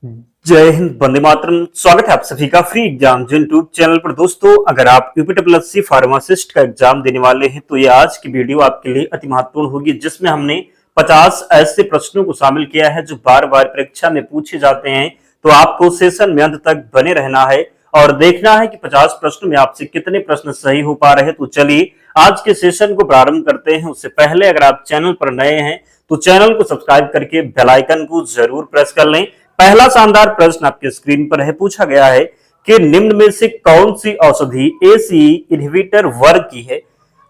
जय हिंद, वंदे मातरम। स्वागत है आप सभी का फ्री एग्जाम यूट्यूब चैनल पर। दोस्तों, अगर आप यूपीटीसी फार्मासिस्ट का एग्जाम देने वाले हैं तो ये आज की वीडियो आपके लिए अति महत्वपूर्ण होगी, जिसमें हमने 50 ऐसे प्रश्नों को शामिल किया है जो बार बार परीक्षा में पूछे जाते हैं। तो आपको सेशन में अंत तक बने रहना है और देखना है कि 50 प्रश्न में आपसे कितने प्रश्न सही हो पा रहे हैं। तो चलिए आज के सेशन को प्रारंभ करते हैं। उससे पहले अगर आप चैनल पर नए हैं तो चैनल को सब्सक्राइब करके बेल आइकन को जरूर प्रेस कर लें। पहला शानदार प्रश्न आपके स्क्रीन पर है। पूछा गया है कि निम्न में से कौन सी औषधि एसी इनहिबिटर वर्ग की है।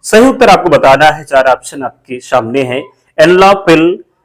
सही उत्तर आपको बताना है। चार ऑप्शन आपके सामने है, एनलापिल,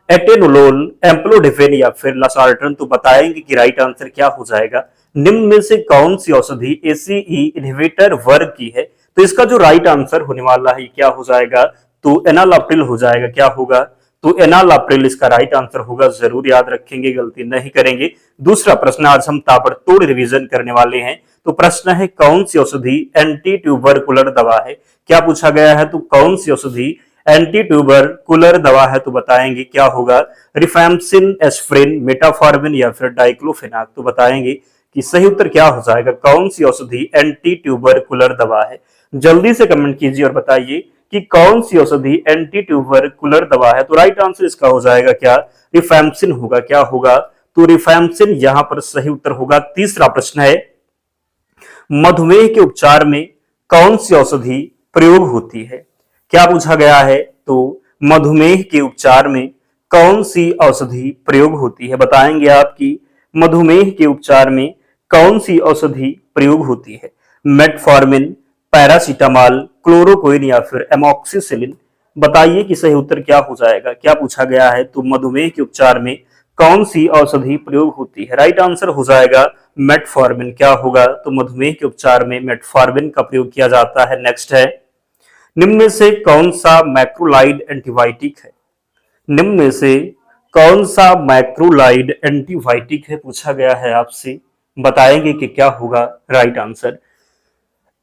एटेनोलोल, एम्प्लोडेफेन या फिर लासार्टन। तो बताएंगे कि राइट आंसर क्या हो जाएगा। निम्न में से कौन सी औषधि एसीई इनहिबिटर वर्ग की है। तो इसका जो राइट आंसर होने वाला है क्या हो जाएगा, तो एनालाप्रिल हो जाएगा। क्या होगा, तो एनालाप्रिल इसका राइट आंसर होगा। जरूर याद रखेंगे, गलती नहीं करेंगे। दूसरा प्रश्न आज हम ताबड़तोड़ रिवीजन करने वाले हैं। तो प्रश्न है, कौन सी औषधि एंटी ट्यूबरकुलर दवा है। क्या पूछा गया है, तो कौन सी औषधि एंटी ट्यूबरकुलर दवा है। तो बताएंगे क्या होगा, रिफैम्पसिन, एस्प्रिन, मेटाफॉर्मिन या फिर डाइक्लोफेनाक। तो बताएंगे कि सही उत्तर क्या हो जाएगा, कौन सी औषधि एंटी ट्यूबरकुलर दवा है। जल्दी से कमेंट कीजिए और बताइए कि कौन सी औषधि एंटी ट्यूबरकुलर दवा है। तो राइट आंसर इसका हो जाएगा क्या, रिफैम्पसिन होगा। क्या होगा, तो रिफैम्पसिन यहां पर सही उत्तर होगा। तीसरा प्रश्न है, मधुमेह के उपचार में कौन सी औषधि प्रयोग होती है। क्या पूछा गया है, तो मधुमेह के उपचार में कौन सी औषधि प्रयोग होती है। बताएंगे आपकी मधुमेह के उपचार में कौन सी औषधि प्रयोग होती है। मेटफॉर्मिन, पैरासीटामॉल, क्लोरोक्विन या फिर एमॉक्सिसिलिन। बताइए कि सही उत्तर क्या हो जाएगा। क्या पूछा गया है, तो मधुमेह के उपचार में कौन सी औषधि प्रयोग होती है। राइट आंसर हो जाएगा मेटफॉर्मिन। क्या होगा, तो मधुमेह के उपचार में मेटफॉर्मिन का प्रयोग किया जाता है। नेक्स्ट है, निम्न में से कौन सा मैक्रोलाइड एंटीबायोटिक है। निम्न में से कौन सा मैक्रोलाइड एंटीबायोटिक है, पूछा गया है आपसे। बताएंगे कि क्या होगा right answer.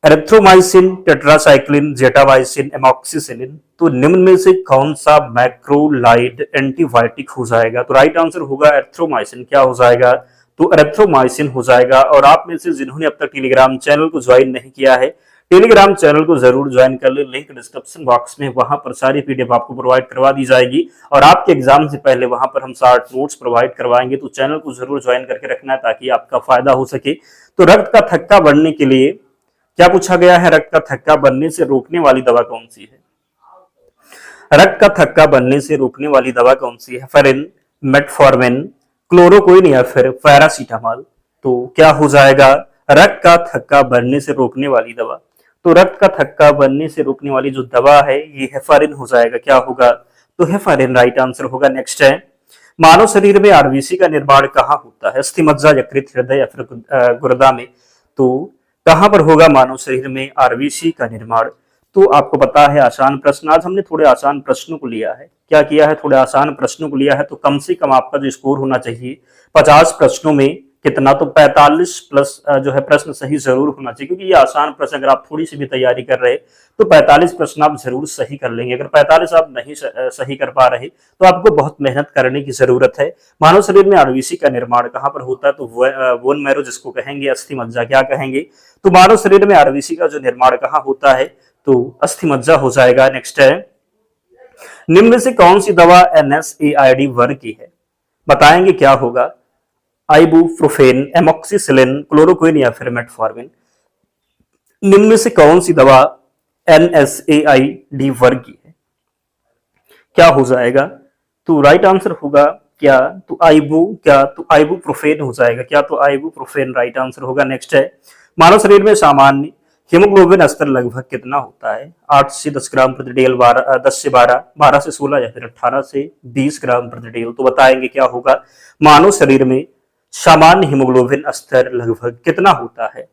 Erythromycin, tetracycline, gentamicin, amoxicillin. तो निम्न में से कौन सा मैक्रोलाइड एंटीबायोटिक हो जाएगा। तो राइट आंसर होगा एरिथ्रोमाइसिन। क्या हो जाएगा, तो एरिथ्रोमाइसिन हो जाएगा। और आप में से जिन्होंने अब तक टेलीग्राम चैनल को ज्वाइन नहीं किया है, टेलीग्राम चैनल को जरूर ज्वाइन कर ले। लिंक डिस्क्रिप्शन बॉक्स में, वहां पर सारी पीडीएफ आपको प्रोवाइड करवा दी जाएगी और आपके एग्जाम से पहले वहां पर हम शार्ट नोट्स प्रोवाइड करवाएंगे। तो चैनल को जरूर ज्वाइन करके रखना है ताकि आपका फायदा हो सके। तो रक्त का थक्का बढ़ने के लिए क्या पूछा गया है, रक्त का थक्का बनने से रोकने वाली दवा कौन सी है। रक्त का थक्का बनने से रोकने वाली दवा कौन सी है। फेरिन, मेटफॉर्मिन, क्लोरोक्विन या फिर पैरासीटामॉल। तो क्या हो जाएगा, रक्त का थक्का बनने से रोकने वाली दवा। तो रक्त का थक्का बनने से रोकने वाली जो दवा है ये हेपारिन हो जाएगा। क्या होगा, तो हेपारिन राइट आंसर होगा। नेक्स्ट है, मानव शरीर में आरबीसी का निर्माण कहाँ होता है। अस्थि मज्जा, यकृत, हृदय या फिर गुर्दा में। तो कहां पर होगा मानव शरीर में आरबीसी का निर्माण। तो आपको पता है, आसान प्रश्न। आज हमने थोड़े आसान प्रश्नों को लिया है। क्या किया है, थोड़े आसान प्रश्नों को लिया है। तो कम से कम आपका जो स्कोर होना चाहिए 50 प्रश्नों में कितना, तो 45 प्लस जो है प्रश्न सही जरूर होना चाहिए। क्योंकि ये आसान प्रश्न, अगर आप थोड़ी सी भी तैयारी कर रहे तो 45 प्रश्न आप जरूर सही कर लेंगे। अगर 45 आप नहीं सही कर पा रहे तो आपको बहुत मेहनत करने की जरूरत है। मानव शरीर में आरबीसी का निर्माण कहां पर होता है, तो बोन मैरो जिसको कहेंगे, अस्थि मज्जा। क्या कहेंगे, तो मानव शरीर में आरबीसी का जो निर्माण कहां होता है, तो अस्थि मज्जा हो जाएगा। नेक्स्ट है, निम्न में से कौन सी दवा एनएसएआईडी वर्ग की है। बताएंगे क्या होगा, आइबुप्रोफेन, एमॉक्सिसिलिन, क्लोरोक्विन या फिर मेटफॉर्मिन। निम्न में से कौन सी दवा एनएसएआईडी वर्ग की है। क्या हो जाएगा, तो राइट आंसर होगा क्या, तो आइबुप्रोफेन हो जाएगा। क्या, तो आइबुप्रोफेन राइट आंसर होगा। नेक्स्ट है, मानव शरीर में सामान्य हीमोग्लोबिन स्तर लगभग कितना होता है। 8 से 10 ग्राम प्रति डेल, 10 से 12, 12 से 16 या फिर 18 से 20 ग्राम प्रति डेल। तो बताएंगे क्या होगा, मानव शरीर में सामान्य हीमोग्लोबिन स्तर लगभग कितना होता है।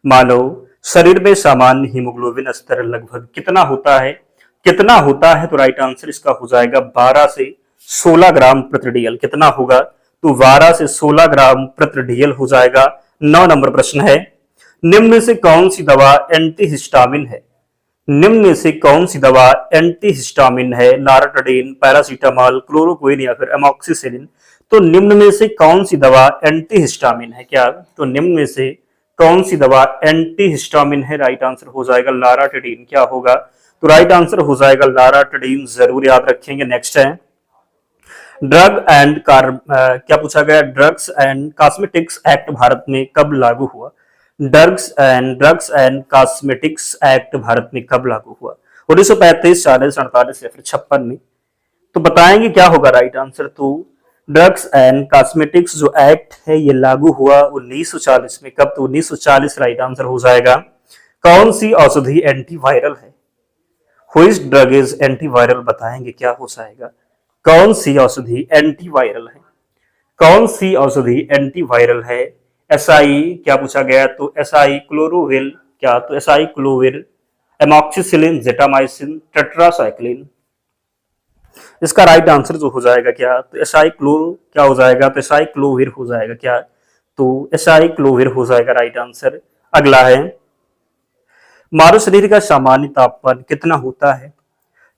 मानव शरीर में सामान्य हीमोग्लोबिन स्तर लगभग कितना होता है। कितना होता है, तो राइट आंसर इसका हो जाएगा 12 से 16 ग्राम प्रति डेल। कितना होगा, तो 12 से 16 ग्राम प्रति डेल हो जाएगा। 9 नंबर प्रश्न है, निम्न में से कौन सी दवा एंटीहिस्टामिन है। निम्न में से कौन सी दवा एंटीहिस्टामिन है। लाराटाडीन, पैरासीटामॉल, क्लोरोक्विन या फिर एमॉक्सिसिलिन। तो निम्न में से कौन सी दवा एंटीहिस्टामिन है? क्या तो निम्न में से कौन सी दवा एंटीहिस्टामिन है? राइट आंसर हो जाएगा लाराटिडीन। क्या होगा? तो राइट आंसर हो जाएगा लाराटिडीन, जरूर याद रखेंगे। नेक्स्ट है ड्रग एंड क्या पूछा गया? Drugs and cosmetics act Bharat में कब लागू हुआ? Drugs and cosmetics act Bharat में कब लागू हुआ? 1935, 40, 48 या फिर 56 में? तो बताएंगे क्या होगा राइट आंसर। तो ड्रग्स एंड कॉस्मेटिक्स जो एक्ट है ये लागू हुआ 1940 में। कब? तो 1940 राइट आंसर हो जाएगा। कौन सी औषधि एंटीवायरल है? Which drug is antiviral? बताएंगे क्या हो जाएगा। कौन सी औषधि एंटीवायरल है? कौन सी औषधि एंटीवायरल है? एसआई क्या पूछा गया? तो एसआई क्लोरोविल। क्या? तो एसआई क्लोविल, एमॉक्सिसिलिन, जेटामाइसिन, टेट्रासाइक्लिन। इसका राइट आंसर जो हो जाएगा क्या? तो एसआई क्लो क्या हो जाएगा? तो एसआई क्लोविर हो जाएगा। क्या? तो एसआई क्लोविर हो जाएगा राइट आंसर। अगला है मानव शरीर का सामान्य तापमान कितना होता है?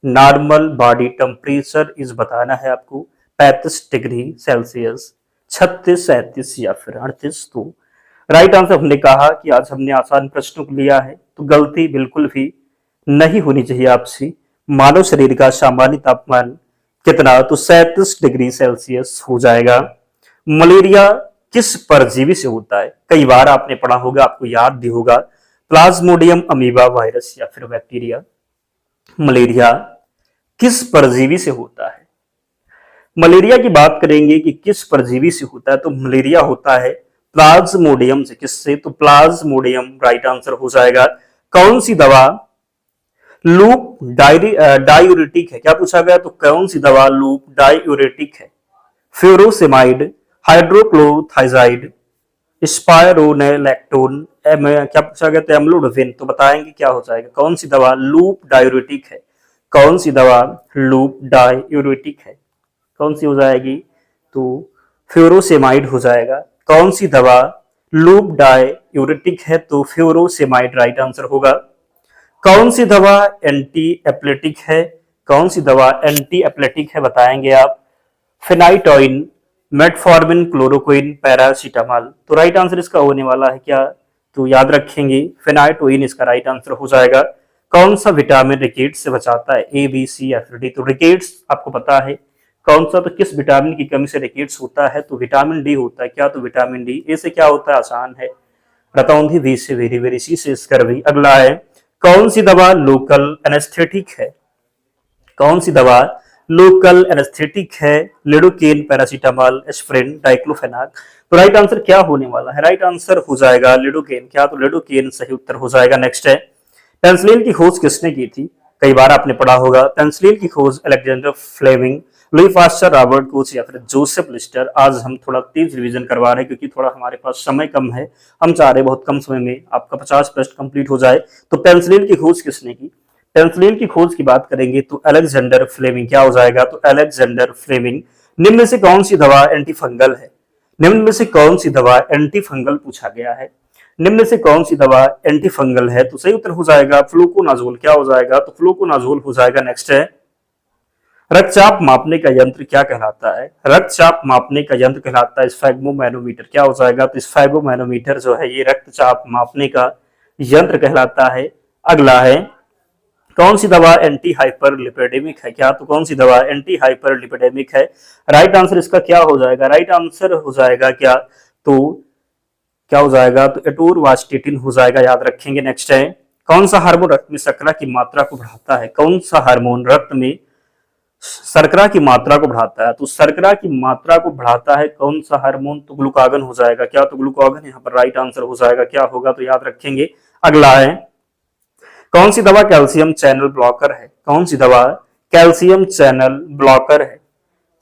नॉर्मल बॉडी टेम्परेचर इज बताना है आपको 35 डिग्री सेल्सियस, 36, 37 या फिर 38। तो राइट आंसर हमने कहा कि आज हमने आसान प्रश्नों को लिया है, तो गलती बिल्कुल भी नहीं होनी चाहिए आपसे। मानव शरीर का सामान्य तापमान कितना? तो 37 डिग्री सेल्सियस हो जाएगा। मलेरिया किस परजीवी से होता है? कई बार आपने पढ़ा होगा, आपको याद भी होगा, प्लाज्मोडियम अमीबा वायरस या फिर बैक्टीरिया। मलेरिया किस परजीवी से होता है? मलेरिया की बात करेंगे कि किस परजीवी से होता है, तो मलेरिया होता है प्लाज्मोडियम से। किससे? तो प्लाज्मोडियम राइट आंसर हो जाएगा। कौन सी दवा लूप डायूरेटिक है? क्या पूछा गया? तो कौन सी दवा लूप डायूरेटिक है? फ्यूरोसेमाइड, हाइड्रोक्लोरोथाइजाइड, स्पायरोनेलैक्टोन, क्या पूछा गया? तो एम्लोडोफिन। तो बताएंगे क्या हो जाएगा। कौन सी दवा लूप डायूरेटिक है? कौन सी दवा लूप डायूरेटिक है? कौन सी हो जाएगी? तो फ्यूरोसेमाइड हो जाएगा। कौन सी दवा लूप डायूरेटिक है? तो फ्यूरोसेमाइड राइट आंसर होगा। कौन सी दवा एंटी एप्लेटिक है? कौन सी दवा एंटी एप्लेटिक है? बताएंगे आप। फेनाइटोइन, मेटफॉर्मिन, क्लोरोक्विन, पैरासीटामॉल। तो राइट आंसर इसका होने वाला है क्या? तो याद रखेंगे फेनाइटोइन इसका राइट आंसर हो जाएगा। कौन सा विटामिन रिकेट्स से बचाता है? ए, बी, सी या फिर डी? तो रिकेट्स आपको पता है कौन सा, तो किस विटामिन की कमी से रिकेट्स होता है? तो विटामिन डी होता है। क्या? तो विटामिन डी। ए से क्या होता है? आसान है, रतौंधी, बी से वेरी वेरी, सी से स्कर्वी। अगला है कौन सी दवा लोकल एनेस्थेटिक है? कौन सी दवा लोकल एनेस्थेटिक है? Lidocaine, paracetamol, aspirin, diclofenac. तो राइट आंसर क्या होने वाला है? राइट आंसर हो जाएगा लिडोकेन। क्या? तो लिडोकेन सही उत्तर हो जाएगा। नेक्स्ट है पेंसिलिन की खोज किसने की थी? कई बार आपने पढ़ा होगा। पेंसिलिन की खोज Alexander Fleming, Louis Pasteur, Robert Koch या फिर जोसेफ लिस्टर। आज हम थोड़ा तेज रिवीजन करवा रहे हैं क्योंकि थोड़ा हमारे पास समय कम है। हम चाह रहे बहुत कम समय में आपका 50 प्रश्न कंप्लीट हो जाए। तो पेंसिलिन की खोज किसने की? पेंसिलिन की खोज की बात करेंगे तो अलेक्जेंडर फ्लेमिंग। क्या हो जाएगा? तो अलेक्जेंडर फ्लेमिंग। निम्न में से कौन सी दवा एंटी फंगल है? निम्न में से कौन सी दवा एंटी फंगल पूछा गया है? निम्न में से कौन सी दवा एंटी फंगल है? तो सही उत्तर हो जाएगा फ्लूकोनाजोल। क्या हो जाएगा? तो फ्लूकोनाजोल हो जाएगा। नेक्स्ट है रक्तचाप मापने का यंत्र क्या कहलाता है? रक्तचाप मापने का यंत्र कहलाता है स्फेग्मोमैनोमीटर। क्या हो जाएगा? तो स्फेग्मोमैनोमीटर जो है ये रक्तचाप मापने का यंत्र कहलाता है। अगला है कौन सी दवा एंटी हाइपरलिपिडेमिक है? क्या? तो कौन सी दवा एंटी हाइपरलिपिडेमिक है? राइट आंसर इसका क्या हो जाएगा? राइट आंसर हो जाएगा क्या? तो क्या हो जाएगा? तो एटोरवास्टेटिन हो जाएगा, याद रखेंगे। नेक्स्ट है कौन सा हार्मोन रक्त में शर्करा की मात्रा को बढ़ाता है? कौन सा हार्मोन रक्त में शर्करा की मात्रा को बढ़ाता है? तो शर्करा की मात्रा को बढ़ाता है कौन सा हार्मोन? तो ग्लूकागन हो जाएगा। क्या? तो ग्लूकागन यहाँ पर राइट आंसर हो जाएगा। क्या होगा? तो याद रखेंगे। अगला है कौन सी दवा कैल्शियम चैनल ब्लॉकर है? कौन सी दवा कैल्शियम चैनल ब्लॉकर है?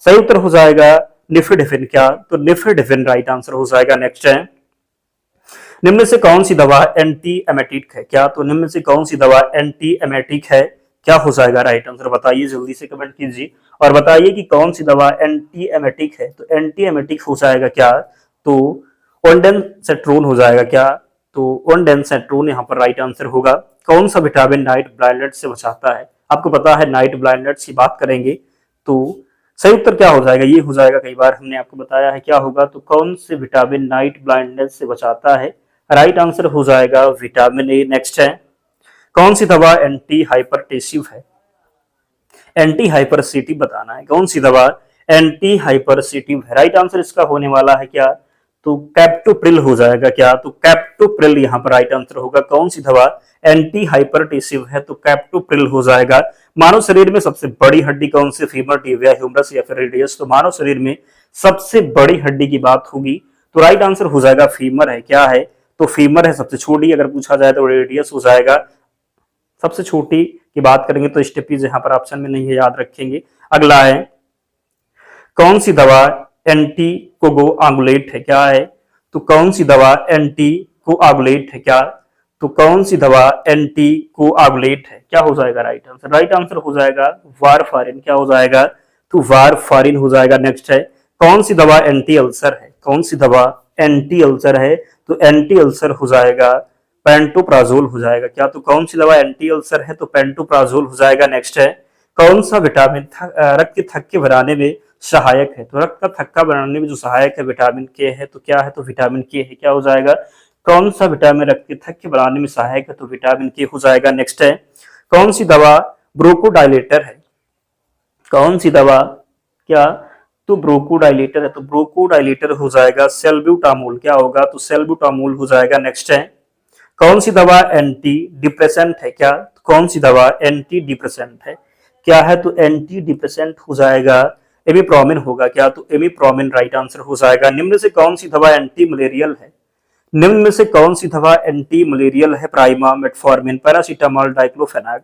सही उत्तर हो जाएगा निफेडिफिन। क्या? तो निफेडिफिन राइट आंसर हो जाएगा। नेक्स्ट है निम्न से कौन सी दवा एंटी एमेटिक है? क्या? तो निम्न से कौन सी दवा एंटी एमेटिक है? क्या हो जाएगा? राइट आंसर बताइए, जल्दी से कमेंट कीजिए और बताइए कि कौन सी दवा एंटी एमेटिक है। तो एंटी एमेटिक हो जाएगा क्या? तो ओंडेनसेट्रोन हो जाएगा। क्या? तो ओंडेनसेट्रोन यहाँ पर राइट आंसर होगा। कौन सा विटामिन नाइट ब्लाइंडनेस से बचाता है? आपको पता है नाइट ब्लाइंडनेस की बात करेंगे तो सही उत्तर क्या हो जाएगा, ये हो जाएगा, कई बार हमने आपको बताया है क्या होगा, तो कौन से विटामिन नाइट ब्लाइंडनेस से बचाता है, राइट आंसर हो जाएगा विटामिन ए। नेक्स्ट है, कौन सी दवा एंटी हाइपरटेसिव है, एंटी हाइपरसेटिव बताना है, कौन सी दवा एंटी हाइपरसेटिव है, राइट आंसर इसका होने वाला है क्या, तो कैप्टोप्रिल हो जाएगा क्या, तो कैप्टोप्रिल यहाँ पर राइट आंसर होगा। कौन सी दवा एंटी हाइपरटेसिव है, तो कैप्टोप्रिल हो जाएगा। मानव शरीर में सबसे बड़ी हड्डी कौन सी, फीमर, टिबिया, ह्यूमरस या फिर रेडियस, तो मानव शरीर में सबसे बड़ी हड्डी की बात होगी तो राइट आंसर हो जाएगा फीमर है। क्या है, तो फीमर है सबसे छोटी, अगर पूछा जाए तो रेडियस हो जाएगा। सबसे छोटी की बात करेंगे तो स्टेपीज यहाँ पर ऑप्शन में नहीं है, याद रखेंगे। अगला है, कौन सी दवा एंटी कोगुलेट है, क्या है, तो कौन सी दवा एंटी कोगुलेट है, क्या, तो कौन सी दवा एंटी कोगुलेट है, क्या हो जाएगा राइट आंसर, राइट आंसर हो जाएगा वारफारिन। क्या हो जाएगा, तो वारफारिन हो जाएगा। नेक्स्ट है, कौन सी दवा एंटी अल्सर है, कौन सी दवा एंटी अल्सर है, तो एंटी अल्सर हो जाएगा पेंटोप्राजोल हो जाएगा। क्या, तो कौन सी दवा एंटी अल्सर है, तो पेंटोप्राजोल हो जाएगा। नेक्स्ट है, कौन सा विटामिन रक्त के थक्के बनाने में सहायक है, तो रक्त का थक्का बनाने में जो सहायक है विटामिन के है, तो क्या है, तो विटामिन के है। क्या हो जाएगा, कौन सा विटामिन रक्त के थक्के बनाने में सहायक है, तो विटामिन के हो जाएगा। नेक्स्ट है, कौन सी दवा ब्रोकोडाइलेटर है, कौन सी दवा, क्या, तो ब्रोकोडाइलेटर है, तो ब्रोकोडाइलेटर हो जाएगा सेल्ब्यूटामोल। क्या होगा, तो सेल्ब्यूटामोल हो जाएगा। नेक्स्ट है, कौन सी दवा एंटी डिप्रेसेंट है, क्या, कौन सी दवा एंटी डिप्रेसेंट है, क्या है, तो एंटी डिप्रेसेंट हो जाएगा एमिप्रोमिन होगा। क्या, तो एमिप्रोमिन राइट आंसर हो जाएगा। निम्न से कौन सी दवा एंटी मलेरियल है, निम्न में से कौन सी दवा एंटी मलेरियल है, प्राइमा, मेटफॉर्मिन, पैरासीटामोल, डाइक्लोफेनाक,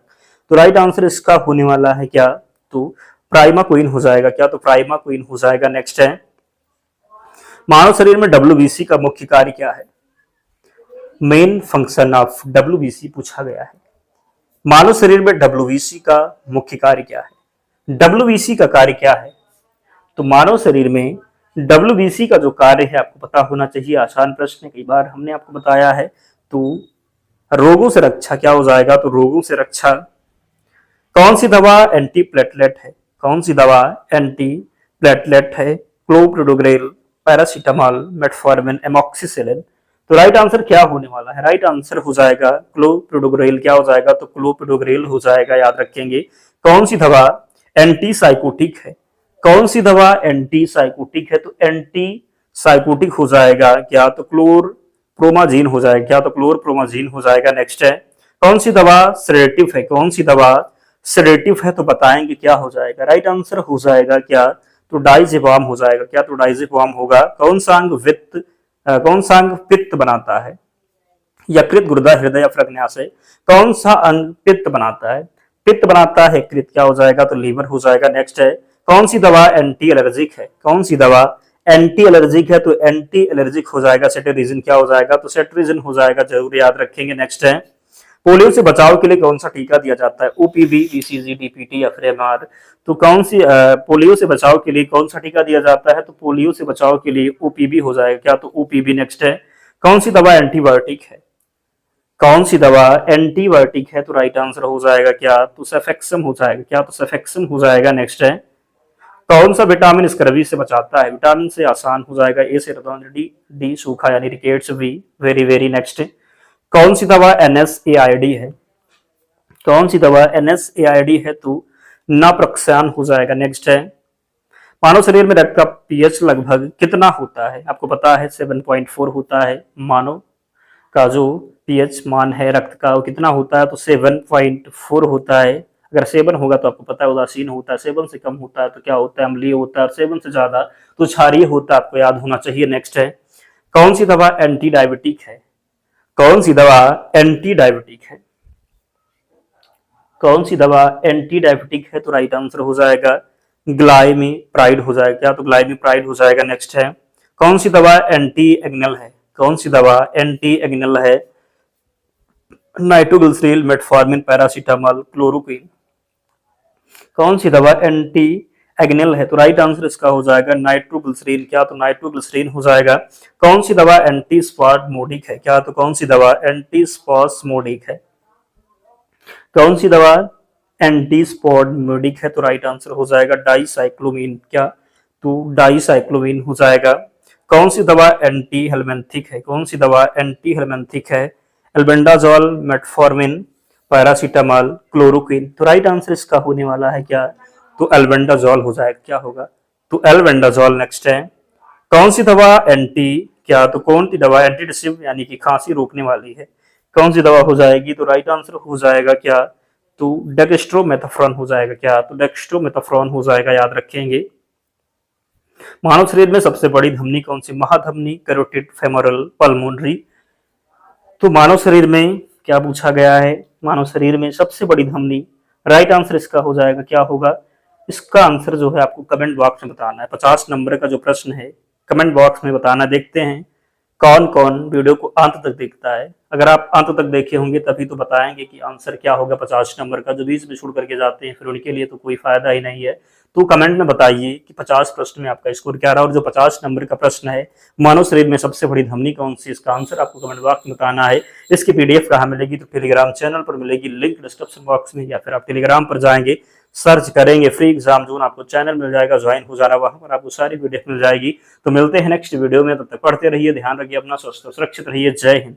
तो राइट आंसर इसका होने वाला है क्या, तो प्राइमा क्वीन हो जाएगा। क्या, तो प्राइमा क्वीन हो जाएगा। नेक्स्ट है, मानव शरीर में डब्ल्यूबीसी का मुख्य कार्य क्या है, मेन फंक्शन ऑफ डब्ल्यूबीसी पूछा गया है। मानव शरीर में डब्ल्यूबीसी का मुख्य कार्य क्या है, डब्ल्यूबीसी का कार्य क्या है, तो मानव शरीर में डब्ल्यूबीसी का जो कार्य है आपको पता होना चाहिए, आसान प्रश्न है, कई बार हमने आपको बताया है। तो रोगों से रक्षा, क्या हो जाएगा, तो रोगों से रक्षा। कौन सी दवा एंटी प्लेटलेट है, कौन सी दवा एंटी प्लेटलेट है, क्लोप्रिडोग्रेल, पैरासीटामोल, मेटफॉर्मिन, एमॉक्सिसिलिन, तो राइट आंसर क्या होने वाला है, राइट आंसर हो जाएगा क्लोप्रिडोग्रेल। क्या हो जाएगा, तो क्लोप्रिडोग्रेल हो जाएगा, याद रखेंगे। कौन सी दवा एंटी साइकोटिक है, कौन सी दवा एंटी साइकोटिक है, तो एंटी साइकोटिक हो जाएगा। क्या, तो क्लोरप्रोमाजीन हो जाएगा। क्या, तो क्लोरप्रोमाजीन हो जाएगा। नेक्स्ट है, कौन सी दवा सेडेटिव है, कौन सी दवा सेडेटिव है, तो बताएंगे क्या हो जाएगा, राइट आंसर हो जाएगा क्या, तो डाइजेपाम हो जाएगा। क्या, तो डाइजेपाम होगा। कौन सा अंग कौन सा अंग पित्त बनाता है, यकृत, गुर्दा, हृदय या प्रज्ञाशय, कौन सा अंग पित्त बनाता है, पित्त बनाता है कृत। क्या हो जाएगा, तो लीवर हो जाएगा। नेक्स्ट है, कौन सी दवा एंटी एलर्जिक है, कौन सी दवा एंटी एलर्जिक है, तो एंटी एलर्जिक हो जाएगा सेटेरिजिन। क्या हो जाएगा, तो सेटेरिजिन हो जाएगा, जरूर याद रखेंगे। नेक्स्ट है, पोलियो से बचाव के लिए कौन सा टीका दिया जाता है, ओपीवी, बीसीजी, डीपीटी या फिर एमआर, तो कौन सी पोलियो से बचाव के लिए कौन सा टीका दिया जाता है, तो पोलियो से बचाव के लिए ओपीवी हो जाएगा। क्या, तो ओपीवी। नेक्स्ट है, कौन सी दवा एंटीबायोटिक है, कौन सी दवा एंटीबायोटिक है, तो राइट आंसर हो जाएगा क्या, तो सेफेक्सम हो जाएगा। क्या, तो सेफेक्सम हो जाएगा। नेक्स्ट है, कौन सा विटामिन स्कर्वी से बचाता है, विटामिन से आसान हो जाएगा, ए से डी सूखा यानी rickets, be very very. Next, कौन सी दवा NSAID है, कौन सी दवा NSAID है, तो नाप्रोक्सान हो जाएगा। नेक्स्ट है, मानव शरीर में रक्त का पीएच लगभग कितना होता है, आपको पता है 7.4 होता है। मानव का जो पीएच मान है रक्त का वो कितना होता है, तो 7.4 होता है। अगर 7 होगा तो आपको पता है उदासीन होता है, 7 से कम होता है तो क्या होता है, अम्लीय होता है, और 7 से ज्यादा तो क्षारीय होता है, आपको याद होना चाहिए। नेक्स्ट है, कौन सी दवा एंटी डायबिटिक है, कौन सी दवा एंटी डायबिटिक है, कौन सी दवा एंटी डायबिटिक है, तो राइट आंसर हो जाएगा ग्लाइमीप्राइड हो जाएगा। क्या, तो ग्लाइमीप्राइड हो जाएगा। नेक्स्ट है, कौन सी दवा एंटी एग्नल है, कौन सी दवा एंटी एग्नल है, नाइट्रोग्लिसरीन, मेटफॉर्मिन, पैरासीटामोल, क्लोरोक्वीन, कौन सी दवा एंटी एग्नल है, तो राइट आंसर इसका हो जाएगा नाइट्रोग्लिसरीन। क्या, तो नाइट्रोग्लिसरीन हो जाएगा। कौन सी दवा एंटी स्पास्मोडिक है, क्या, तो कौन सी दवा एंटी स्पास्मोडिक है, कौन सी दवा एंटीस्पोडमोडिक है तो राइट आंसर हो जाएगा डाइसाइक्लोमीन। क्या? तो डाइसाइक्लोमीन हो जाएगा। कौन सी दवा एंटी हेलमेंथिक है? कौन सी दवा एंटी हेलमेंथिक है? Albendazole, metformin, paracetamol, chloroquine. तो राइट आंसर इसका होने वाला है क्या? तो एल्बेंडाजोल हो जाएगा। क्या होगा? तो एल्बेंडाजोल नेक्स्ट है। कौन सी दवा एंटी क्या तो कौन सी दवा एंटीडिसिव यानी कि खांसी रोकने वाली है? कौन सी दवा हो जाएगी? तो राइट आंसर हो जाएगा क्या? तो डेक्स्ट्रोमेथासोन हो जाएगा। क्या? तो डेक्स्ट्रोमेथासोन हो जाएगा, याद रखेंगे। मानव शरीर में सबसे बड़ी धमनी कौन सी? महाधमनी, कैरोटिड, फेमोरल, पल्मोनरी। तो मानव शरीर में क्या पूछा गया है? मानव शरीर में सबसे बड़ी धमनी, राइट आंसर इसका हो जाएगा। क्या होगा? इसका आंसर जो है आपको कमेंट बॉक्स में बताना है। 50 नंबर का जो प्रश्न है कमेंट बॉक्स में बताना। देखते हैं कौन कौन वीडियो को अंत तक देखता है। अगर आप अंत तक देखे होंगे तभी तो बताएंगे कि आंसर क्या होगा 50 नंबर का। जो बीच में छोड़ करके जाते हैं फिर उनके लिए तो कोई फायदा ही नहीं है। तो कमेंट में बताइए कि 50 प्रश्न में आपका स्कोर क्या रहा। और जो 50 नंबर का प्रश्न है मानव शरीर में सबसे बड़ी धमनी कौन सी, इसका आंसर आपको कमेंट बॉक्स में बताना है। इसकी पीडीएफ कहाँ मिलेगी? तो टेलीग्राम चैनल पर मिलेगी, लिंक डिस्क्रिप्शन बॉक्स में, या फिर आप टेलीग्राम पर जाएंगे, सर्च करेंगे फ्री एग्जाम जोन, आपको चैनल मिल जाएगा, ज्वाइन हो जाना, वहां पर आपको सारी पीडीएफ मिल जाएगी। तो मिलते हैं नेक्स्ट वीडियो में, तब तक पढ़ते रहिए, ध्यान रखिए अपना, स्वस्थ सुरक्षित रहिए। जय हिंद।